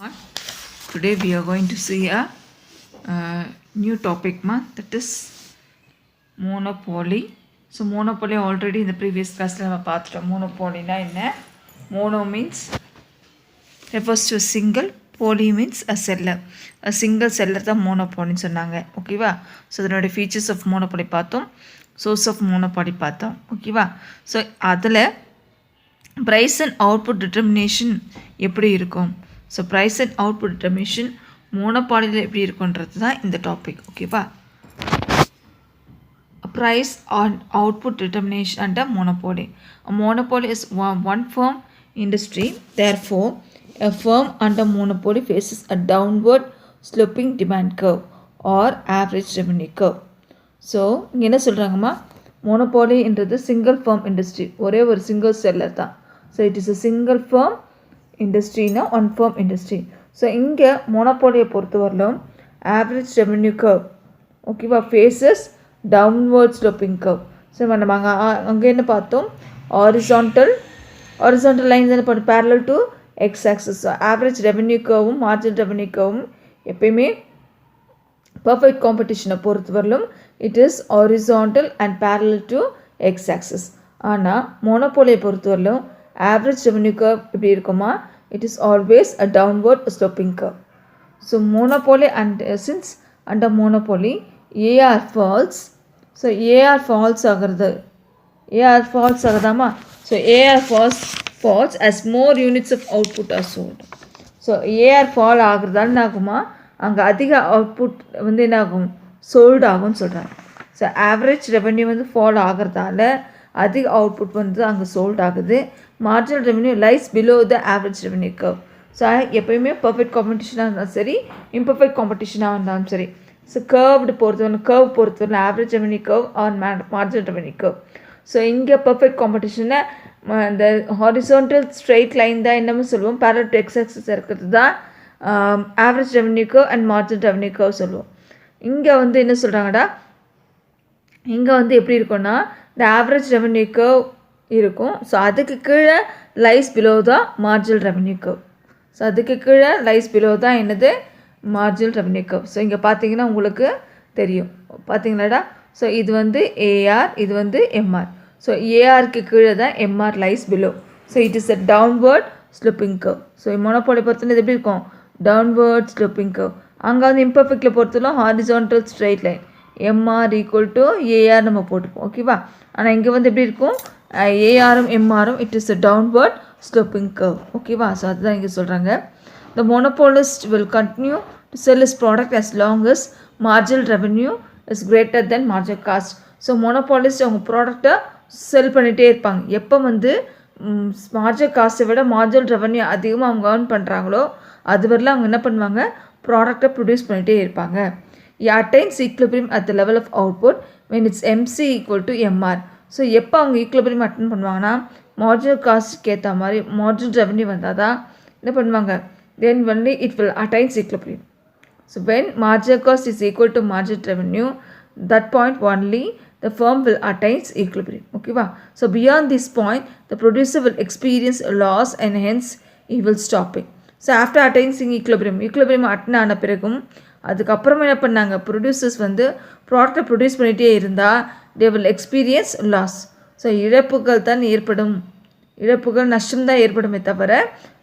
Today we are going to see a new topic that is monopoly. So monopoly already in the previous class we பார்த்துட்டோம். Monopoly na என்ன? Mono means refers to a single, poly means a seller. A single seller தான் monopoly சொன்னாங்க. ஓகேவா? So அதனுடைய features of monopoly பார்த்தோம். source of monopoly பார்த்தோம். ஓகேவா? So அதில் price and output determination எப்படி இருக்கும்? So price and output determination மோனோபாலியில் எப்படி இருக்குன்றது தான் இந்த டாபிக். ஓகேவா? Price and output determination and monopoly. Monopoly is one firm industry. Therefore, a firm under monopoly faces a downward sloping demand curve or average revenue curve. So இங்கே என்ன சொல்கிறாங்கம்மா, மோனோபாலின்றது சிங்கிள் ஃபர்ம் இண்டஸ்ட்ரி, ஒரே ஒரு சிங்கிள் செல்லர் தான். So it is a single firm இண்டஸ்ட்ரினா one firm industry. So இங்கே மோனோபாலியை பொறுத்தவரையிலும் ஆவரேஜ் ரெவென்யூ கர்வ் ஓகேவா faces downward sloping curve. So நம்ம அங்கே என்ன பார்த்தோம், ஹாரிசான்டல் லைன்ஸ் என்ன பண்ண parallel to X axis. So average revenue கர்வும் மார்ஜின் ரெவென்யூ கர்வும் எப்பயுமே பர்ஃபெக்ட் காம்படிஷனை பொறுத்தவரையிலும் it is horizontal and parallel to X access. ஆனால் மோனோபாலியை பொறுத்தவரையிலும் average revenue curve எப்படி இருக்குமா, it is always a downward sloping curve. So monopoly and since under monopoly AR falls, so AR falls ஆகுதாமா. so AR falls as more units of output are sold. so AR fall ஆகுறதால என்ன ஆகுமா, அங்கே அதிக output வந்து என்ன ஆகும், sold ஆகும்னு சொல்கிறாங்க. So average revenue வந்து ஃபால் ஆகிறதால அதிக அவுட்புட் வந்து அங்கே சோல்ட் ஆகுது. Marginal revenue lies below the average revenue curve. So எப்போயுமே பர்ஃபெக்ட் காம்படிஷனாக இருந்தாலும் சரி, இம்பர்ஃபெக்ட் காம்படிஷனாக இருந்தாலும் சரி, ஸோ கர்வ்டு பொறுத்தவரை average revenue curve or marginal revenue curve. So இங்கே பர்ஃபெக்ட் காம்படிஷனை இந்த ஹாரிசான்டல் ஸ்ட்ரெயிட் லைன் தான் என்னமோ சொல்லுவோம், பேரலல் டு எக்ஸ் ஆக்சிஸ் இருக்கிறது தான் average revenue curve and marginal revenue curve சொல்லுவோம். இங்கே வந்து என்ன சொல்கிறாங்கடா, இங்கே வந்து எப்படி இருக்கும்னா இந்த ஆவரேஜ் ரெவென்யூ கர்வ் இருக்கும். ஸோ அதுக்கு கீழே லைஸ் பிலோ தான் மார்ஜினல் ரெவென்யூ கர்வ். ஸோ அதுக்கு கீழே லைஸ் பிலோ தான் என்னது, மார்ஜினல் ரெவென்யூ கர்வ். ஸோ இங்கே பார்த்தீங்கன்னா உங்களுக்கு தெரியும், பார்த்தீங்களாடா. ஸோ இது வந்து ஏஆர், இது வந்து எம்ஆர். ஸோ ஏஆருக்கு கீழே தான் MR lies below. So it is a downward sloping curve. So monopoly பொறுத்தவரை இது எப்படி இருக்கும், டவுன்வர்ட் ஸ்லோப்பிங் கர்வ். அங்கே வந்து இம்பர்ஃபெக்டில் பொறுத்தவரை horizontal straight line MR equal to AR நம்ம போட்டுப்போம். ஓகேவா? ஆனால் இங்கே வந்து எப்படி இருக்கும், ஏஆரும் எம்ஆரும் it is a downward sloping curve. ஓகேவா? ஸோ அதுதான் இங்கே சொல்கிறாங்க. The monopolist will continue to sell is product as long as marginal revenue is greater than marginal cost. So monopolist அவங்க ப்ராடக்டை செல் பண்ணிகிட்டே இருப்பாங்க. எப்போ வந்து மார்ஜினல் காஸ்ட்டை விட மார்ஜினல் ரெவன்யூ அதிகமாக அவங்க ஏர்ன் பண்ணுறாங்களோ அது வரலாம் அவங்க என்ன பண்ணுவாங்க, ப்ராடக்டை ப்ரொடியூஸ் பண்ணிகிட்டே இருப்பாங்க. attains equilibrium at the level of output when its MC equal to MR. So எப்போ அவங்க ஈக்குவலிபிரியம் அட்டன் பண்ணுவாங்கன்னா மார்ஜினல் காஸ்ட்க்கு ஏற்ற மாதிரி மார்ஜினல் ரெவன்யூ வந்தால் தான் என்ன பண்ணுவாங்க, then only it will attains equilibrium. So when marginal cost is equal to marginal revenue, that point only the firm will attains equilibrium. ஓகேவா? So beyond this point the producer will experience loss and hence he will stopping. So after attaining equilibrium attain ஆன பிறகும் அதுக்கப்புறமா என்ன பண்ணாங்க, producers வந்து ப்ராடக்டை produce பண்ணிகிட்டே இருந்தால் they will experience loss. So இழப்புகள் தான் ஏற்படும், நஷ்டம் தான் ஏற்படுமே தவிர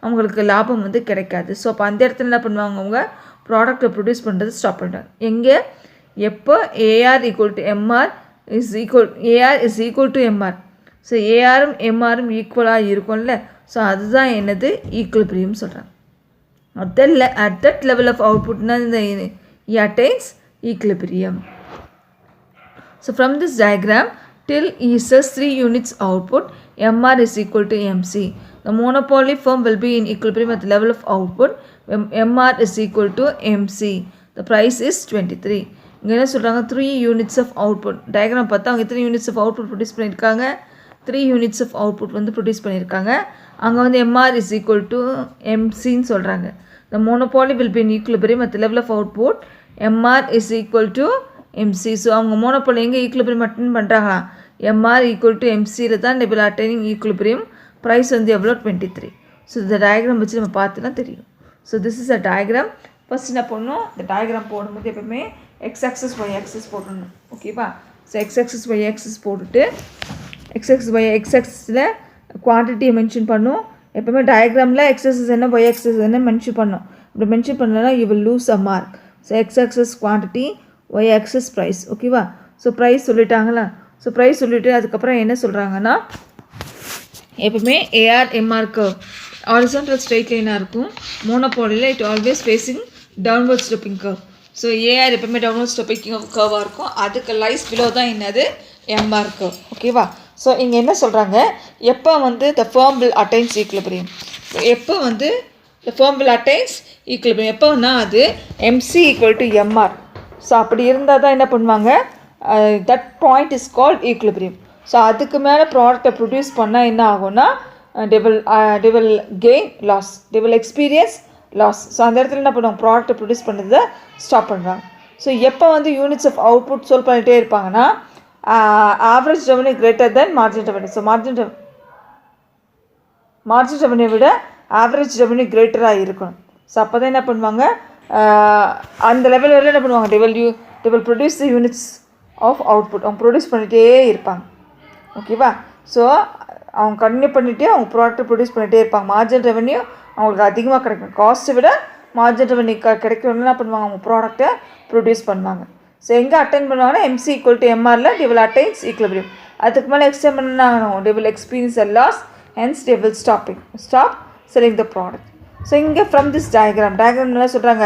அவங்களுக்கு லாபம் வந்து கிடைக்காது. ஸோ அப்போ அந்த இடத்துல என்ன பண்ணுவாங்க, அவங்க ப்ராடக்டை ப்ரொடியூஸ் பண்ணுறது ஸ்டாப் பண்ணுறாங்க. எங்கே, எப்போ AR equal to MR AR is equal to MR. So ஏஆரும் எம்ஆரும் ஈக்குவலாக இருக்கும்ல, ஸோ அதுதான் என்னது ஈக்குவலிபிரியம் சொல்கிறாங்க. at that level of output he attains equilibrium. So from this diagram, till he says 3 units output, MR is equal to MC. The monopoly firm will be in equilibrium at the level of output when MR is equal to MC. The price is 23. இங்கே என்ன சொல்கிறாங்க, 3 units of output. Diagram பார்த்தா அவங்க 3 units of output produce பண்ணியிருக்காங்க, 3 units of output வந்து produce பண்ணியிருக்காங்க. அங்கே வந்து MR is equal to MCன்னு சொல்கிறாங்க. The monopoly will be in equilibrium at the level of output, MR is equal to MC. So அவங்க monopoly எங்கே ஈக்குவலிபிரியம் அட்டன் பண்ணுறாங்களா, MR equal to MCயில் தான் they will attaining equilibrium. Price வந்து எவ்வளோ 23. So இந்த diagram வச்சு நம்ம பார்த்துனா தெரியும். So this is a diagram. First என்ன பண்ணணும், இந்த டயக்ராம் போடும்போது எப்பவுமே எக்ஸ் ஆக்சஸ் ஒய் ஆக்சஸ் போடணும். ஓகேவா? So X axis Y axis போட்டுட்டு எக்ஸ் ஆக்சஸில் குவான்டிட்டியை மென்ஷன் பண்ணும். எப்பவுமே டயக்ராமில் எக்ஸ் ஆக்சஸ் என்ன ஒய் ஆக்சஸ் என்ன மென்ஷன் பண்ணணும். அப்படி மென்ஷன் பண்ணலன்னா you will lose a mark. So X axis quantity, Y axis price. ஓகேவா? ஸோ ப்ரைஸ் சொல்லிட்டாங்களா? ஸோ ப்ரைஸ் சொல்லிவிட்டு அதுக்கப்புறம் என்ன சொல்கிறாங்கன்னா, எப்பவுமே AR MR curve horizontal straight லைனாக இருக்கும். மோனோபோலியில் it always facing downward sloping curve. So AR எப்பவுமே டவுன்வர்ட் ஸ்லோப்பிங் கர்வாக இருக்கும். அதுக்கு லைஸ் பிலோ தான் என்னது எம்ஆர் கர்வ். ஓகேவா? ஸோ இங்கே என்ன சொல்கிறாங்க, எப்போ வந்து த ஃபர்ம் வில் அட்டைன்ஸ் ஈக்லிபிரியம். எப்போ வந்து த ஃபர்ம் வில் அட்டைன்ஸ் ஈக்லிபிரியம் எப்போன்னா அது MC equal to MR. So அப்படி இருந்தால் தான் என்ன பண்ணுவாங்க, that point is called equilibrium. So அதுக்கு மேலே ப்ராடக்டை ப்ரொடியூஸ் பண்ணால் என்ன ஆகும்னா they will gain loss, they will experience loss. So அந்த இடத்துல என்ன பண்ணுவாங்க, ப்ராடக்ட்டை ப்ரொடியூஸ் பண்ணுறதை ஸ்டாப் பண்ணுறாங்க. ஸோ எப்போ வந்து யூனிட்ஸ் ஆஃப் அவுட்புட் சொல் பண்ணிகிட்டே இருப்பாங்கன்னா average revenue greater than margin revenue. So margin revenue விட ஆவரேஜ் ரெவன்யூ கிரேட்டராக இருக்கணும். ஸோ அப்போ தான் என்ன பண்ணுவாங்க, அந்த லெவல் வரையில் என்ன பண்ணுவாங்க, they will produce the units of output. அவங்க ப்ரொடியூஸ் பண்ணிகிட்டே இருப்பாங்க. ஓகேவா? ஸோ அவங்க கண்டினியூ பண்ணிவிட்டு அவங்க ப்ராடக்ட்டை ப்ரொடியூஸ் பண்ணிகிட்டே இருப்பாங்க. மார்ஜின் ரெவன்யூ அவங்களுக்கு அதிகமாக கிடைக்கும். காஸ்ட்டை விட மார்ஜின் ரெவன்யூ கிடைக்கணும்னு என்ன பண்ணுவாங்க, அவங்க ப்ராடக்ட்டை ப்ரொடியூஸ் பண்ணுவாங்க. ஸோ எங்கே அட்டைன் பண்ணுவாங்கன்னா எம்சி ஈக்குவல் டு எம்ஆரில் they will attain ஈக்லிபிரியம். அதுக்கு மேலே எக்ஸ்டெண்ட் பண்ணாங்க they will experience a loss, hence they will stop selling the product. So இங்கே ஃப்ரம் திஸ் டயக்ராம் என்ன சொல்கிறாங்க,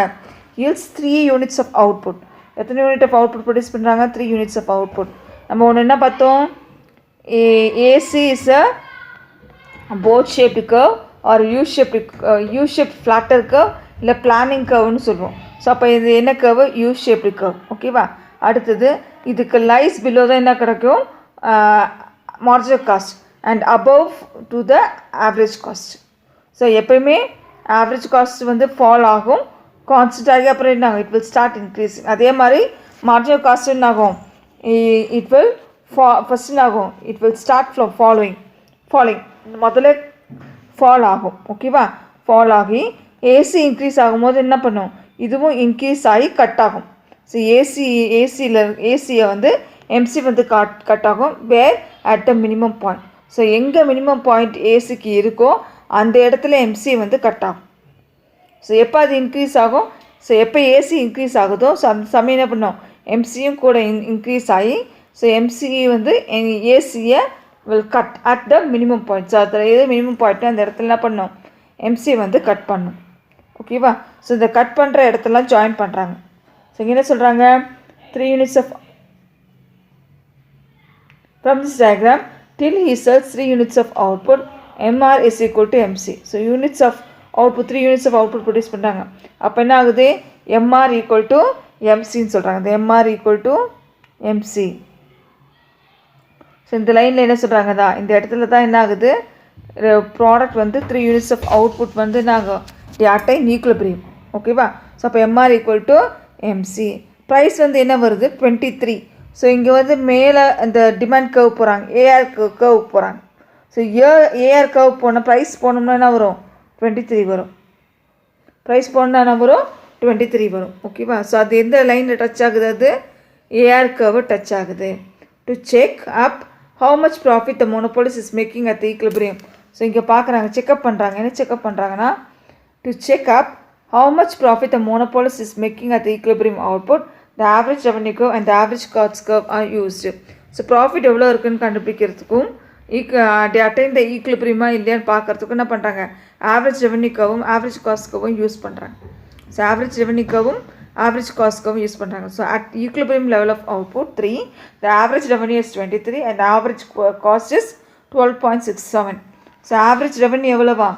yields 3 units of output. எத்தனை யூனிட் ஆஃப் அவுட்புட் ப்ரொடியூஸ் பண்ணுறாங்க, 3 units of output. நம்ம ஒன்று என்ன பார்த்தோம், AC is a boat shaped curve or U-shaped flatter curve இல்லை பிளானிங் கர்வ்னு சொல்லுவோம். ஸோ அப்போ இது என்ன கர்வு, U-shaped curve. ஓகேவா? அடுத்தது இதுக்கு லைஸ் பிலோ தான் என்ன கிடைக்கும், marginal cost and above to the average cost. So எப்பயுமே ஆவரேஜ் காஸ்ட் வந்து ஃபால் ஆகும், கான்ஸ்டன்ட் ஆகி அப்புறம் என்ன ஆகும், இட் வில் ஸ்டார்ட் இன்க்ரீஸிங். அதே மாதிரி மார்ஜினல் காஸ்ட் என்ன ஆகும், இட் வில் ஃபஸ்ட் என்ன ஆகும், it will start from falling. முதல்ல ஃபால் ஆகும். ஓகேவா? ஃபால் ஆகி ஏசி இன்க்ரீஸ் ஆகும்போது என்ன பண்ணும், இதுவும் இன்க்ரீஸ் ஆகி கட் ஆகும். ஸோ ஏசியை வந்து எம்சி வந்து கட் ஆகும் where at the minimum point. So எங்கே மினிமம் பாயிண்ட் ஏசிக்கு இருக்கோ அந்த இடத்துல எம்சி வந்து கட் ஆகும். ஸோ எப்போ அது இன்க்ரீஸ் ஆகும், ஸோ எப்போ ஏசி இன்க்ரீஸ் ஆகுதோ ஸோ அந்த சமயம் என்ன பண்ணோம், எம்சியும் கூட இன்க்ரீஸ் ஆகி ஸோ எம்சி வந்து ஏசியை will cut at the minimum point. So அதில் எது மினிமம் பாயிண்ட்டு அந்த இடத்துல என்ன பண்ணோம், எம்சி வந்து கட் பண்ணும். ஓகேவா? ஸோ இந்த கட் பண்ணுற இடத்துலாம் ஜாயின் பண்ணுறாங்க. ஸோ இங்கே என்ன சொல்கிறாங்க, 3 units of from this diagram till he sells 3 units of output, MR is equal to MC. So units of output 3 units of output produce பண்ணுறாங்க. அப்போ என்ன ஆகுது, MR equal to MCன்னு சொல்கிறாங்க. இந்த MR equal to MC. So இந்த லைனில் என்ன சொல்கிறாங்க தான், இந்த இடத்துல தான் என்ன ஆகுது, ப்ராடக்ட் வந்து 3 units of output வந்து என்ன ஆகும், அட்டைன் ஈக்லிபிரியம். ஓகேவா? ஸோ அப்போ MR equal to MC. Price வந்து என்ன வருது, 23. ஸோ இங்கே வந்து மேலே இந்த டிமாண்ட் கர்வ் போகிறாங்க, ஏஆர் கர்வ் போகிறாங்க. ஸோ ஏஆர் கர்வ் போன ப்ரைஸ் போனோம்னா என்ன வரும், 23 வரும். ப்ரைஸ் போனால் என்ன வரும், 23 வரும். ஓகேவா? ஸோ அது எந்த லைனில் டச் ஆகுது, அது ஏஆர் கர்வை டச் ஆகுது. To check up how much profit the monopolist is making at the equilibrium. So இங்கே பார்க்குறாங்க, செக்அப் பண்ணுறாங்க. என்ன செக்அப் பண்ணுறாங்கன்னா, to check up how much profit the monopolist is making at the equilibrium output, the average revenue curve and the average cost curve are used. So profit எவ்வளோ இருக்குதுன்னு கண்டுபிடிக்கிறதுக்கும் they attain the equilibrium இல்லையான்னு பார்க்குறதுக்கும் என்ன பண்ணுறாங்க, average revenue கர்வும் average cost கர்வும் use பண்ணுறாங்க. So average revenue கர்வும் average cost curve யூஸ் பண்ணுறாங்க. So at equilibrium level of output 3, the average revenue is 23 and the average cost is 12.67. So average revenue எவ்வளோவா,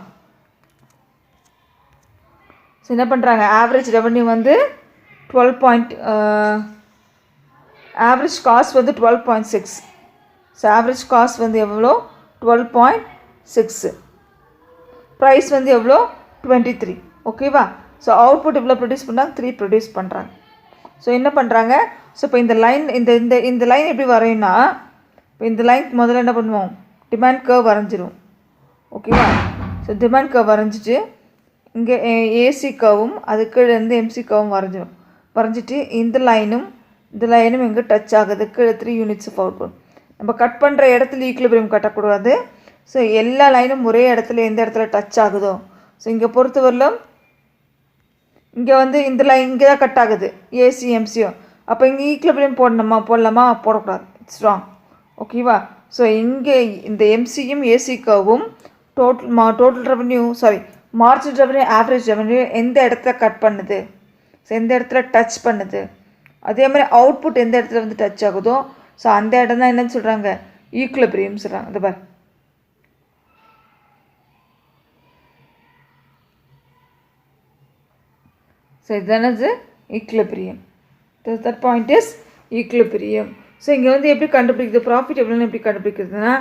ஸோ என்ன பண்ணுறாங்க, average revenue வந்து 12. Average cost வந்து 12.6. So average cost வந்து எவ்வளோ, 12.6. Price வந்து எவ்வளோ, 23. ஓகேவா? ஸோ அவுட்புட் எவ்வளோ ப்ரொடியூஸ் பண்ணுறாங்க, 3 ப்ரொடியூஸ் பண்ணுறாங்க. ஸோ என்ன பண்ணுறாங்க, ஸோ இப்போ இந்த லைன் இந்த லைன் எப்படி வரையும்னா, இப்போ இந்த லைன் முதல்ல என்ன பண்ணுவோம், டிமாண்ட் கர்வ் வரைஞ்சிரும். ஓகேவா? ஸோ டிமாண்ட் கர்வ் வரைஞ்சிட்டு இங்கே ஏசி கர்வும் அதுக்குள்ளேருந்து எம்சி கர்வும் வரைஞ்சிட்டு இந்த லைனும் எங்கே டச் ஆகுது கீழே 3 யூனிட்ஸ் ஆஃப் அவுட்புட். நம்ம கட் பண்ணுற இடத்துல ஈக்குலிபிரியம் கட்டக்கூடாது. ஸோ எல்லா லைனும் ஒரே இடத்துல எந்த இடத்துல டச் ஆகுதோ, ஸோ இங்கே பொறுத்தவரையிலும் இங்கே இந்த லைன் இங்கே தான் கட் ஆகுது ஏசி எம்சியும். அப்போ இங்கே ஈக்குலிபிரியம் போடலாமா போடக்கூடாது, இட்ஸ் ராங். ஓகேவா? ஸோ இங்கே இந்த எம்சியும் ஏசி கர்வும் total revenue margin revenue average revenue எந்த இடத்துல கட் பண்ணுது, ஸோ எந்த இடத்துல டச் பண்ணுது, அதே மாதிரி அவுட்புட் எந்த இடத்துல டச் ஆகுதோ, ஸோ அந்த இடம் தான் என்னன்னு சொல்கிறாங்க, ஈக்குலிபிரியம் சொல்கிறாங்க. அது பார், ஸோ இதுதானது equilibrium. That point is equilibrium. So இங்கே எப்படி கண்டுபிடிக்கிறது, ப்ராஃபிட் எவ்வளோன்னு எப்படி கண்டுபிடிக்கிறதுனா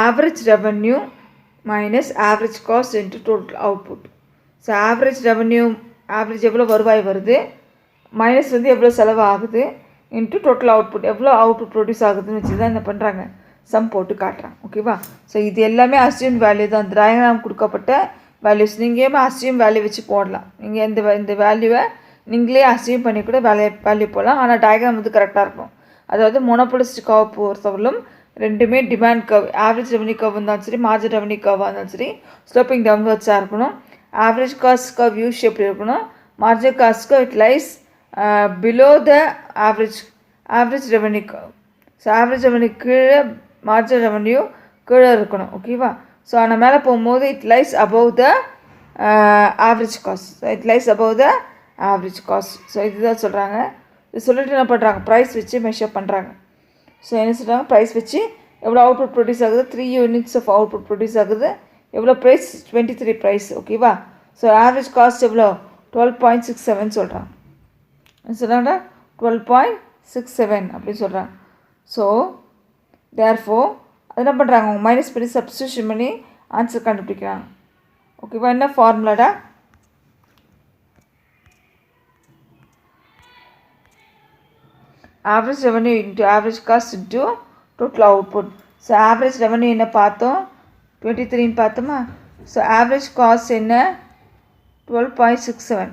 average revenue minus average cost into total output. So average revenue எவ்வளோ வருவாய் வருது மைனஸ் எவ்வளோ செலவு ஆகுது இன்ட்டு டோட்டல் அவுட்புட் எவ்வளோ அவுட்புட் ப்ரொடியூஸ் ஆகுதுன்னு வச்சு தான் என்ன பண்ணுறாங்க, சம் போட்டு காட்டுறாங்க. ஓகேவா? ஸோ இது எல்லாமே அசியூம் வேல்யூ தான், டயக்ராம் கொடுக்கப்பட்ட வேல்யூஸ். நீங்கள் அசியூம் வேல்யூ வச்சு போடலாம். நீங்கள் இந்த வேல்யூவை நீங்களே அசியூம் பண்ணி கூட வேல்யூ போடலாம். ஆனால் டயக்ராம் கரெக்டாக இருக்கும். அதாவது மோனோபோலிஸ்டிக் கர்வ் பொறுத்தவரையிலும் ரெண்டுமே demand curve, average revenue curve இருந்தாலும் சரி, மார்ஜின் ரெவன்யூ கர்வாக இருந்தாலும் சரி, ஸ்லோப்பிங் டவுன்வர்ட்ஸாக இருக்கணும். Average cost curve U shape இருக்கணும். Margin cost curve it lies below the average revenue curve. So average revenue கீழே, மார்ஜின் ரெவன்யூ கீழே இருக்கணும். ஓகேவா? ஸோ ஆனால் மேலே போகும்போது it lies above the average cost. So it lies above the average cost. So இதுதான் சொல்கிறாங்க. இது சொல்லிட்டு என்ன பண்ணுறாங்க, ப்ரைஸ் வச்சு மெஷர் பண்ணுறாங்க. ஸோ என்ன சொல்கிறாங்க, ப்ரைஸ் வச்சு எவ்வளோ அவுட்புட் ப்ரொடியூஸ் ஆகுது, 3 யூனிட்ஸ் ஆஃப் அவுட்புட் ப்ரொடியூஸ் ஆகுது, எவ்வளோ ப்ரைஸ் 23 ப்ரைஸ். ஓகேவா? ஸோ ஆவரேஜ் காஸ்ட் எவ்வளோ 12.67 சொல்கிறாங்க. சொல்கிறாங்க 12.67 அப்படின்னு சொல்கிறாங்க. ஸோ தேர்ஃபோர் அது என்ன பண்ணுறாங்க, அவங்க மைனஸ் பண்ணி சப்ஸ்டியூஷன் பண்ணி ஆன்சர் கண்டுபிடிக்கிறாங்க. ஓகேவா? என்ன ஃபார்முலாடா, average revenue into average cost into total output. So average revenue என்ன பார்த்தோம், 23 பார்த்தோமா. ஸோ average cost என்ன 12.67.